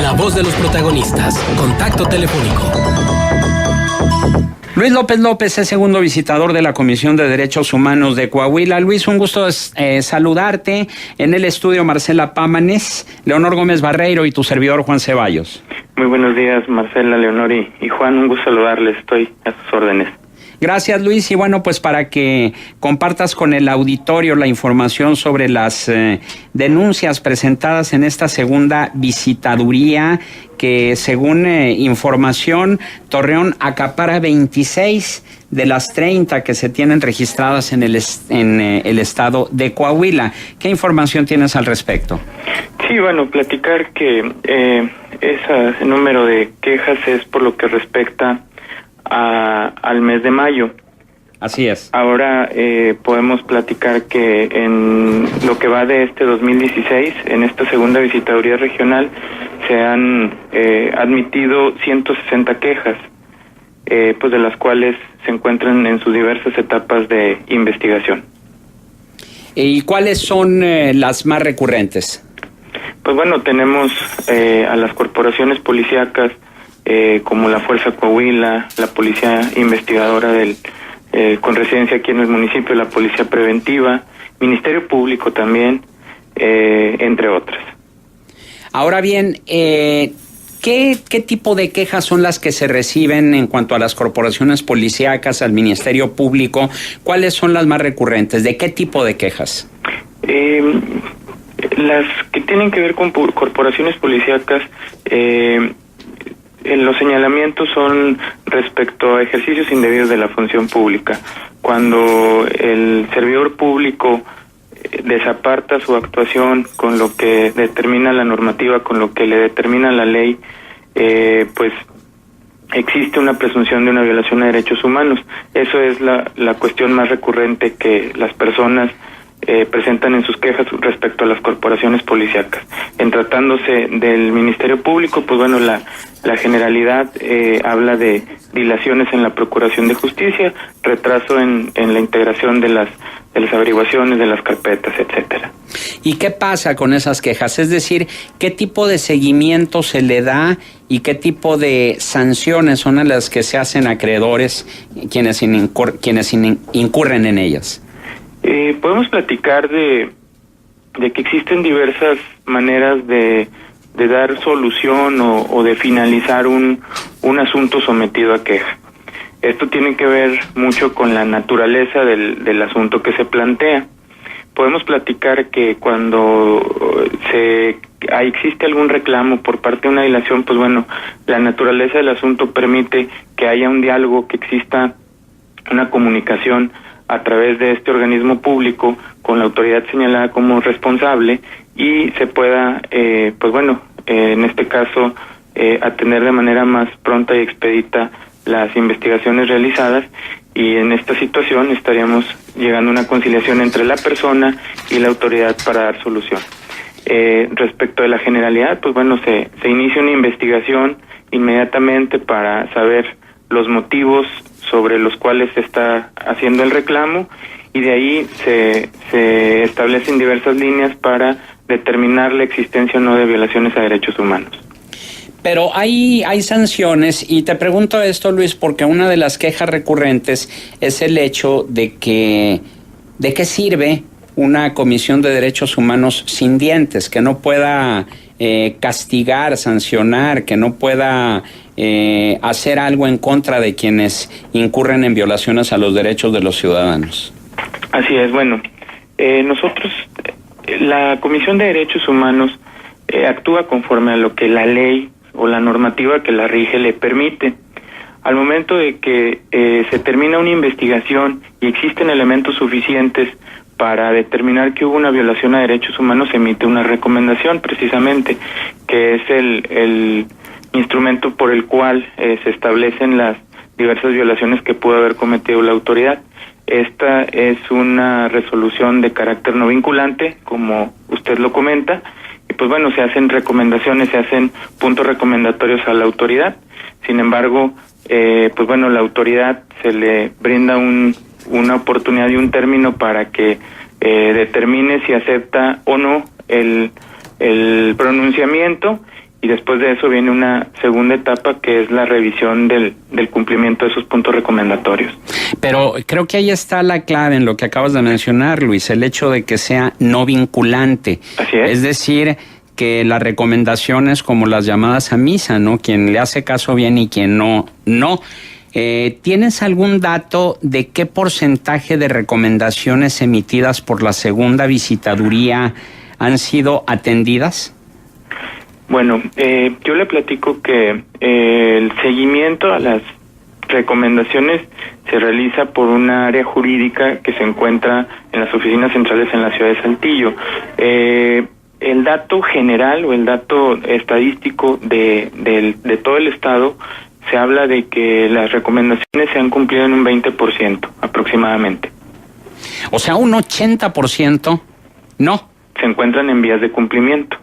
La voz de los protagonistas. Contacto telefónico. Luis López López es segundo visitador de la Comisión de Derechos Humanos de Coahuila. Luis, un gusto saludarte. En el estudio Marcela Pámanes, Leonor Gómez Barreiro y tu servidor Juan Ceballos. Muy buenos días, Marcela, Leonor y Juan. Un gusto saludarles. Estoy a sus órdenes. Gracias, Luis. Y bueno, pues para que compartas con el auditorio la información sobre las denuncias presentadas en esta segunda visitaduría, que según información, Torreón acapara 26 de las 30 que se tienen registradas en el estado de Coahuila. ¿Qué información tienes al respecto? Sí, bueno, platicar que ese número de quejas es por lo que respecta al mes de mayo. Así es. Ahora podemos platicar que en lo que va de este 2016, en esta segunda visitaduría regional, se han admitido 160 quejas, pues de las cuales se encuentran en sus diversas etapas de investigación. ¿Y cuáles son las más recurrentes? Pues bueno, tenemos a las corporaciones policíacas, como la Fuerza Coahuila, la Policía Investigadora con residencia aquí en el municipio, la Policía Preventiva, Ministerio Público también, entre otras. Ahora bien, ¿qué tipo de quejas son las que se reciben en cuanto a las corporaciones policíacas, al Ministerio Público? ¿Cuáles son las más recurrentes? ¿De qué tipo de quejas? Las que tienen que ver con corporaciones policíacas, los señalamientos son respecto a ejercicios indebidos de la función pública. Cuando el servidor público desaparta su actuación con lo que determina la normativa, con lo que le determina la ley, pues existe una presunción de una violación a derechos humanos. Eso es la cuestión más recurrente que las personas presentan en sus quejas respecto a las corporaciones policíacas. En tratándose del Ministerio Público, pues bueno, la generalidad habla de dilaciones en la procuración de justicia, retraso en la integración de las averiguaciones, de las carpetas, etcétera. ¿Y qué pasa con esas quejas? Es decir, ¿qué tipo de seguimiento se le da y qué tipo de sanciones son a las que se hacen acreedores quienes incurren en ellas? Podemos platicar de que existen diversas maneras de dar solución o de finalizar un asunto sometido a queja. Esto tiene que ver mucho con la naturaleza del asunto que se plantea. Podemos platicar que cuando existe algún reclamo por parte de una dilación, pues bueno, la naturaleza del asunto permite que haya un diálogo, que exista una comunicación a través de este organismo público con la autoridad señalada como responsable y se pueda, pues bueno, en este caso, atender de manera más pronta y expedita las investigaciones realizadas, y en esta situación estaríamos llegando a una conciliación entre la persona y la autoridad para dar solución. Respecto de la generalidad, pues bueno, se inicia una investigación inmediatamente para saber los motivos sobre los cuales se está haciendo el reclamo, y de ahí se establecen diversas líneas para determinar la existencia o no de violaciones a derechos humanos. Pero hay sanciones, y te pregunto esto, Luis, porque una de las quejas recurrentes es el hecho de qué sirve una Comisión de Derechos Humanos sin dientes, que no pueda castigar, sancionar, que no pueda hacer algo en contra de quienes incurren en violaciones a los derechos de los ciudadanos. Así es, bueno, nosotros, la Comisión de Derechos Humanos actúa conforme a lo que la ley o la normativa que la rige le permite. Al momento de que se termina una investigación y existen elementos suficientes para determinar que hubo una violación a derechos humanos, se emite una recomendación, precisamente, que es el instrumento por el cual se establecen las diversas violaciones que pudo haber cometido la autoridad. Esta es una resolución de carácter no vinculante, como usted lo comenta, y pues bueno, se hacen recomendaciones, se hacen puntos recomendatorios a la autoridad. Sin embargo, pues bueno, la autoridad se le brinda una oportunidad y un término para que determine si acepta o no el pronunciamiento, y después de eso viene una segunda etapa que es la revisión del cumplimiento de esos puntos recomendatorios. Pero creo que ahí está la clave en lo que acabas de mencionar, Luis, el hecho de que sea no vinculante. Así es. Es decir, que las recomendaciones como las llamadas a misa, ¿no? Quien le hace caso bien y quien no, no. ¿Tienes algún dato de qué porcentaje de recomendaciones emitidas por la segunda visitaduría han sido atendidas? Bueno, yo le platico que el seguimiento a las recomendaciones se realiza por una área jurídica que se encuentra en las oficinas centrales en la ciudad de Saltillo. El dato general o el dato estadístico de todo el estado se habla de que las recomendaciones se han cumplido en un 20% aproximadamente. O sea, un 80% no. Se encuentran en vías de cumplimiento.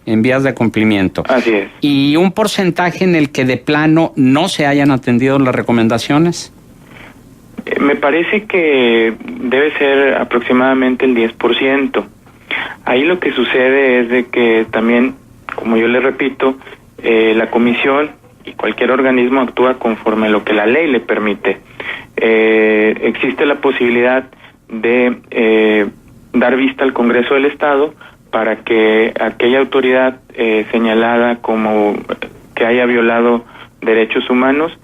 En vías de cumplimiento. Así es. ¿Y un porcentaje en el que de plano no se hayan atendido las recomendaciones? Me parece que debe ser aproximadamente el 10%. Ahí lo que sucede es de que también, como yo le repito, la comisión y cualquier organismo actúa conforme a lo que la ley le permite. Existe la posibilidad de dar vista al Congreso del Estado para que aquella autoridad señalada como que haya violado derechos humanos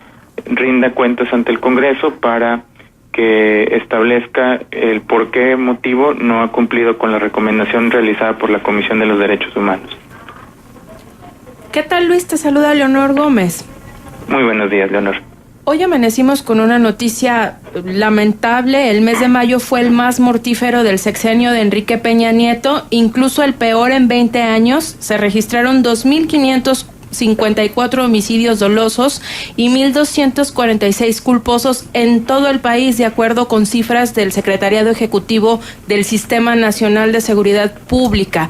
rinda cuentas ante el Congreso para que establezca el por qué motivo no ha cumplido con la recomendación realizada por la Comisión de los Derechos Humanos. ¿Qué tal, Luis? Te saluda Leonor Gómez. Muy buenos días, Leonor. Hoy amanecimos con una noticia lamentable. El mes de mayo fue el más mortífero del sexenio de Enrique Peña Nieto, incluso el peor en 20 años. Se registraron 2.554 homicidios dolosos y 1.246 culposos en todo el país, de acuerdo con cifras del Secretariado Ejecutivo del Sistema Nacional de Seguridad Pública.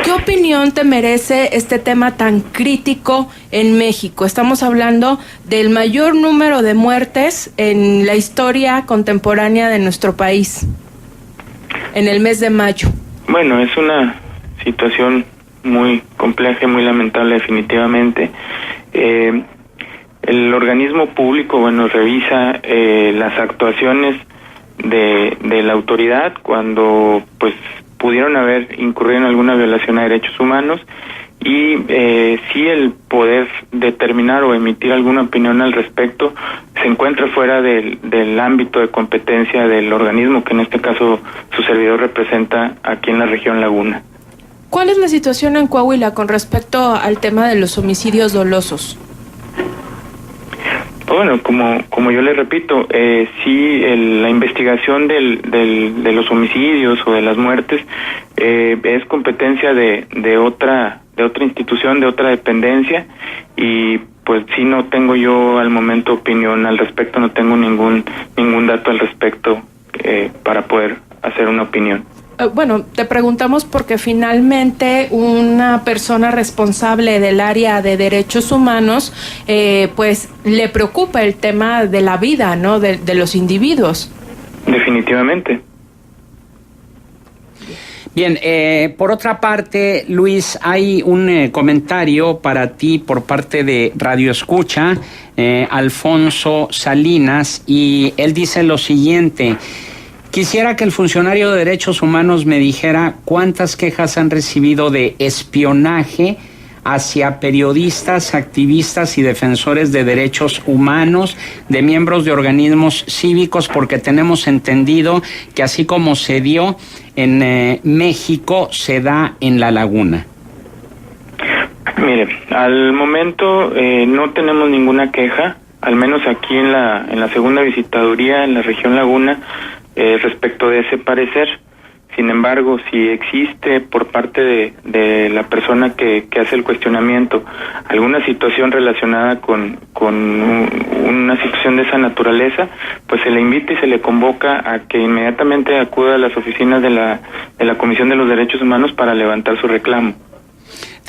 ¿Qué opinión te merece este tema tan crítico en México? Estamos hablando del mayor número de muertes en la historia contemporánea de nuestro país, en el mes de mayo. Bueno, es una situación muy compleja y muy lamentable definitivamente. El organismo público, revisa las actuaciones de la autoridad cuando pues pudieron haber incurrido en alguna violación a derechos humanos y si el poder determinar o emitir alguna opinión al respecto se encuentra fuera del ámbito de competencia del organismo que en este caso su servidor representa aquí en la región Laguna. ¿Cuál es la situación en Coahuila con respecto al tema de los homicidios dolosos? Bueno, como yo le repito, sí, la investigación de los homicidios o de las muertes es competencia de otra institución, de otra dependencia, y pues sí no tengo yo al momento opinión al respecto, no tengo ningún dato al respecto para poder hacer una opinión. Bueno, te preguntamos porque finalmente una persona responsable del área de derechos humanos, pues le preocupa el tema de la vida, ¿no? De los individuos. Definitivamente. Bien, por otra parte, Luis, hay un comentario para ti por parte de Radio Escucha, Alfonso Salinas, y él dice lo siguiente: quisiera que el funcionario de derechos humanos me dijera cuántas quejas han recibido de espionaje hacia periodistas, activistas y defensores de derechos humanos, de miembros de organismos cívicos, porque tenemos entendido que así como se dio en México, se da en La Laguna. Mire, al momento no tenemos ninguna queja, al menos aquí en la segunda visitaduría en la región Laguna, respecto de ese parecer. Sin embargo, si existe por parte de la persona que hace el cuestionamiento alguna situación relacionada con una situación de esa naturaleza, pues se le invita y se le convoca a que inmediatamente acuda a las oficinas de la Comisión de los Derechos Humanos para levantar su reclamo.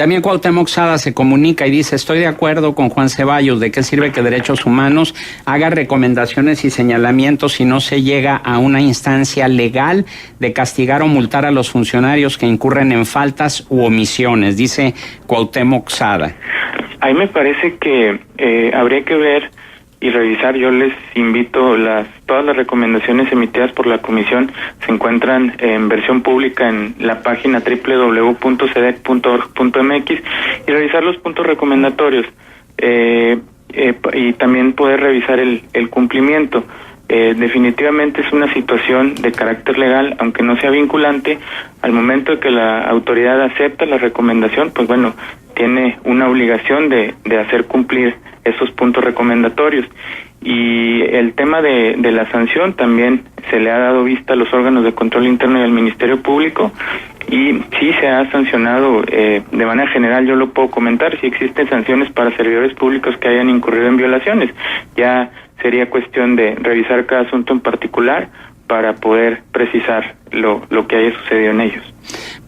También Cuauhtémoc Sada se comunica y dice: estoy de acuerdo con Juan Ceballos. ¿De qué sirve que Derechos Humanos haga recomendaciones y señalamientos si no se llega a una instancia legal de castigar o multar a los funcionarios que incurren en faltas u omisiones? Dice Cuauhtémoc Sada. Ahí me parece que habría que ver y revisar. Yo les invito, todas las recomendaciones emitidas por la comisión se encuentran en versión pública en la página www.cedec.org.mx y revisar los puntos recomendatorios y también poder revisar el cumplimiento. Definitivamente es una situación de carácter legal, aunque no sea vinculante. Al momento de que la autoridad acepta la recomendación, pues bueno, tiene una obligación de hacer cumplir esos puntos recomendatorios. Y el tema de la sanción también se le ha dado vista a los órganos de control interno y al Ministerio Público, y sí se ha sancionado de manera general. Yo lo puedo comentar: si existen sanciones para servidores públicos que hayan incurrido en violaciones. Ya sería cuestión de revisar cada asunto en particular para poder precisar lo que haya sucedido en ellos.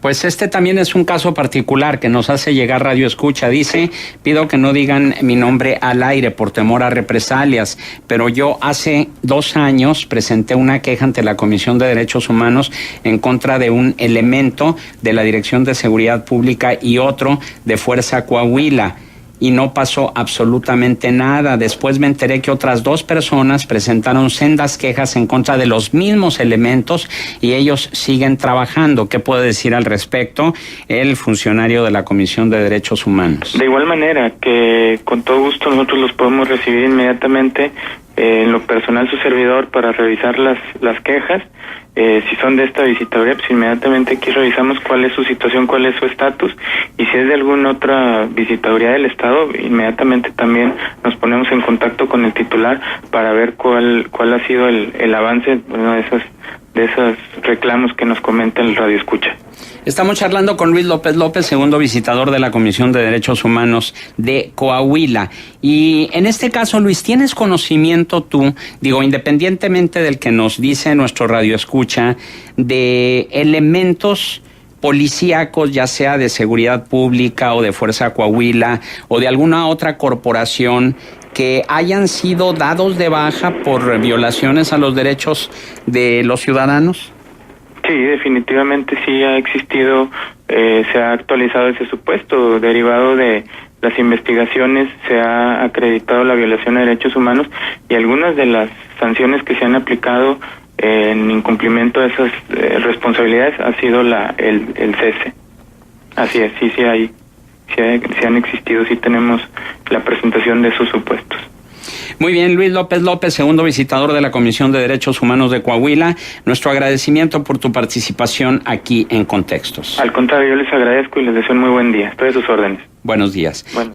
Pues este también es un caso particular que nos hace llegar Radio Escucha. Dice: pido que no digan mi nombre al aire por temor a represalias, pero yo hace 2 años presenté una queja ante la Comisión de Derechos Humanos en contra de un elemento de la Dirección de Seguridad Pública y otro de Fuerza Coahuila, y no pasó absolutamente nada. Después me enteré que otras 2 personas presentaron sendas quejas en contra de los mismos elementos y ellos siguen trabajando. ¿Qué puede decir al respecto el funcionario de la Comisión de Derechos Humanos? De igual manera que con todo gusto nosotros los podemos recibir inmediatamente en lo personal su servidor para revisar las quejas. Si son de esta visitaduría, pues inmediatamente aquí revisamos cuál es su situación, cuál es su estatus, y si es de alguna otra visitaduría del Estado, inmediatamente también nos ponemos en contacto con el titular para ver cuál ha sido el avance, bueno, de esos reclamos que nos comenta el Radio Escucha. Estamos charlando con Luis López López, segundo visitador de la Comisión de Derechos Humanos de Coahuila. Y en este caso, Luis, ¿tienes conocimiento tú, independientemente del que nos dice nuestro Radio Escucha, de elementos policíacos, ya sea de seguridad pública o de Fuerza Coahuila o de alguna otra corporación, que hayan sido dados de baja por violaciones a los derechos de los ciudadanos? Sí, definitivamente sí ha existido, se ha actualizado ese supuesto. Derivado de las investigaciones se ha acreditado la violación de derechos humanos, y algunas de las sanciones que se han aplicado en incumplimiento de esas responsabilidades ha sido el cese. Así es, sí han existido, sí tenemos la presentación de esos supuestos. Muy bien, Luis López López, segundo visitador de la Comisión de Derechos Humanos de Coahuila, nuestro agradecimiento por tu participación aquí en Contextos. Al contrario, yo les agradezco y les deseo un muy buen día. Estoy a sus órdenes. Buenos días. Bueno.